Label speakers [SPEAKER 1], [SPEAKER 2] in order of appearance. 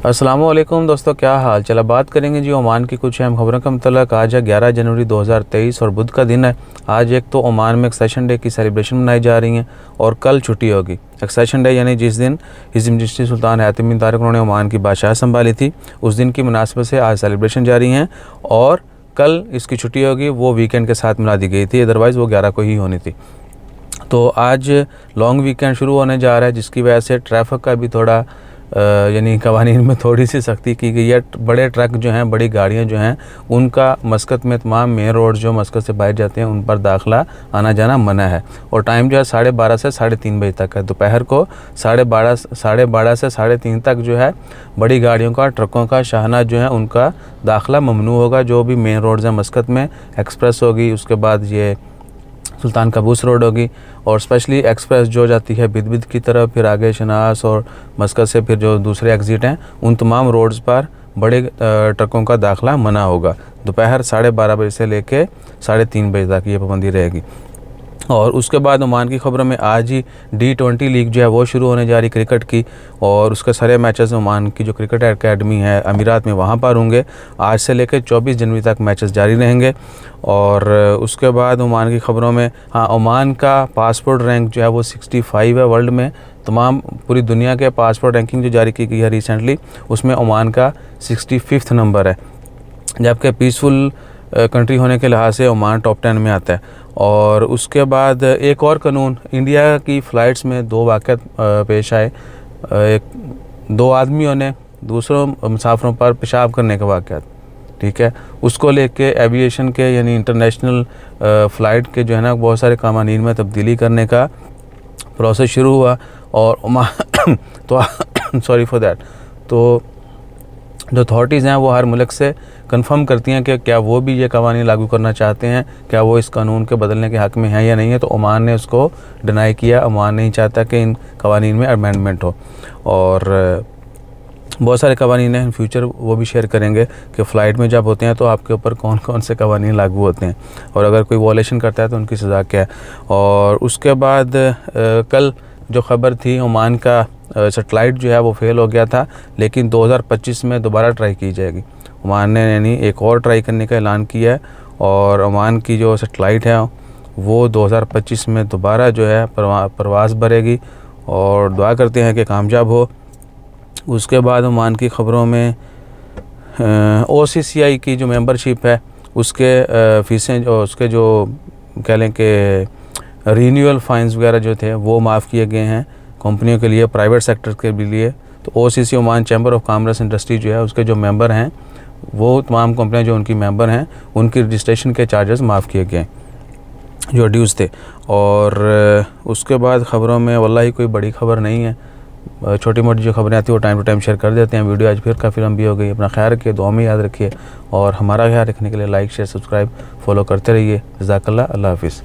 [SPEAKER 1] अस्सलामुअलैकुम दोस्तों, क्या हाल चला। बात करेंगे जी ओमान की कुछ अहम खबरों का मतलब। आज है 11 जनवरी 2023 और बुध का दिन है। आज एक तो ओमान में एक्सेशन डे की सेलिब्रेशन मनाई जा रही है और कल छुट्टी होगी। एक्सेशन डे यानी जिस दिन हिज़ मजलिस सुल्तान हातिम बिन तारिक उन्होंने ओमान की बादशाह संभाली थी, उस दिन की मुनासबत से आज सेलिब्रेशन जारी हैं और कल इसकी छुट्टी होगी। वो वीकेंड के साथ मिला दी गई थी, अदरवाइज़ वो 11 को ही होनी थी। तो आज लॉन्ग वीकेंड शुरू होने जा रहा है, जिसकी वजह से ट्रैफिक का भी थोड़ा यानी कवानीन में थोड़ी सी सख्ती की गई है। बड़े ट्रक जो हैं, बड़ी गाड़ियां जो हैं, उनका मस्कत में तमाम मेन रोड जो मस्कत से बाहर जाते हैं उन पर दाखिला आना जाना मना है। और टाइम जो है 12:30 से 3:30 बजे तक है। दोपहर को 12:30 से 3:30 तक जो है बड़ी गाड़ियों का, ट्रकों का, शाहना जो है उनका दाखिला ममनू होगा। जो भी मेन रोड्स हैं मस्कत में, एक्सप्रेस होगी, उसके बाद ये सुल्तान कबूस रोड होगी और स्पेशली एक्सप्रेस जो जाती है बिदबिद की तरफ, फिर आगे शनास और मस्कत से फिर जो दूसरे एग्ज़िट हैं, उन तमाम रोड्स पर बड़े ट्रकों का दाखिला मना होगा। दोपहर 12:30 बजे से लेके 3:30 बजे तक ये पाबंदी रहेगी। और उसके बाद ओमान की खबरों में आज ही D20 लीग जो है वो शुरू होने जा रही क्रिकेट की, और उसके सारे मैचेस ओमान की जो क्रिकेट एकेडमी है अमीरात में वहाँ पर होंगे। आज से लेकर 24 जनवरी तक मैचेस जारी रहेंगे। और उसके बाद ओमान की खबरों में ओमान का पासपोर्ट रैंक जो है वो 65 है वर्ल्ड में। तमाम पूरी दुनिया के पासपोर्ट रैंकिंग जो जारी की गई है रिसेंटली, उसमें ओमान का 65वां नंबर है, जबकि पीसफुल कंट्री होने के लिहाज से ओमान टॉप 10 में आता है। और उसके बाद एक और कानून, इंडिया की फ़्लाइट्स में 2 वाक़यात पेश आए। दो आदमियों ने दूसरों मुसाफिरों पर पेशाब करने के वाक़यात, ठीक है, उसको लेके एविएशन के यानी इंटरनेशनल फ़्लाइट के जो है ना बहुत सारे कानून में तब्दीली करने का प्रोसेस शुरू हुआ। और ओमान तो सॉरी फॉर दैट, तो जो अथॉरिटीज़ हैं वो हर मुल्क से कंफर्म करती हैं कि क्या वो भी ये कवानीन लागू करना चाहते हैं, क्या वो इस कानून के बदलने के हक़ में हैं या नहीं है। तो ओमान ने उसको डिनाई किया। ओमान नहीं चाहता कि इन कवानीन में अमेंडमेंट हो। और बहुत सारे कवानीन हैं, इन फ्यूचर वो भी शेयर करेंगे कि फ़्लाइट में जब होते हैं तो आपके ऊपर कौन कौन से कवानीन लागू होते हैं और अगर कोई वॉलेशन करता है तो उनकी सज़ा क्या है। और उसके बाद कल जो ख़बर थी, ओमान का सेटेलाइट जो है वो फेल हो गया था, लेकिन 2025 में दोबारा ट्राई की जाएगी। ओमान ने यानी एक और ट्राई करने का ऐलान किया है और ओमान की जो सेटेलाइट है वो 2025 में दोबारा जो है परवाज़ भरेगी और दुआ करते हैं कि कामयाब हो। उसके बाद ओमान की ख़बरों में OCCI की जो मेंबरशिप है उसके फ़ीसें, उसके जो कह लें कि रीन्यूअल फ़ाइन्स वगैरह जो थे वो माफ़ किए गए हैं कंपनियों के लिए, प्राइवेट सेक्टर के लिए। तो OCC Oman chamber of commerce industry जो है उसके जो मेंबर हैं, वो तमाम कंपनियां जो उनकी मेंबर हैं उनकी रजिस्ट्रेशन के चार्जेस माफ़ किए गए जो ड्यूज़ थे। और उसके बाद ख़बरों में वल्लाही कोई बड़ी ख़बर नहीं है, छोटी मोटी जो खबरें आती हैं वो टाइम टू टाइम शेयर कर देते हैं। वीडियो आज फिर काफ़ी लंबी हो गई। अपना ख्याल रखिए, दुआ में याद रखिए और हमारा ख्याल रखने के लिए लाइक, शेयर, सब्सक्राइब, फॉलो करते रहिए। जज़ाकल्लाह, अल्लाह हाफ़िज़।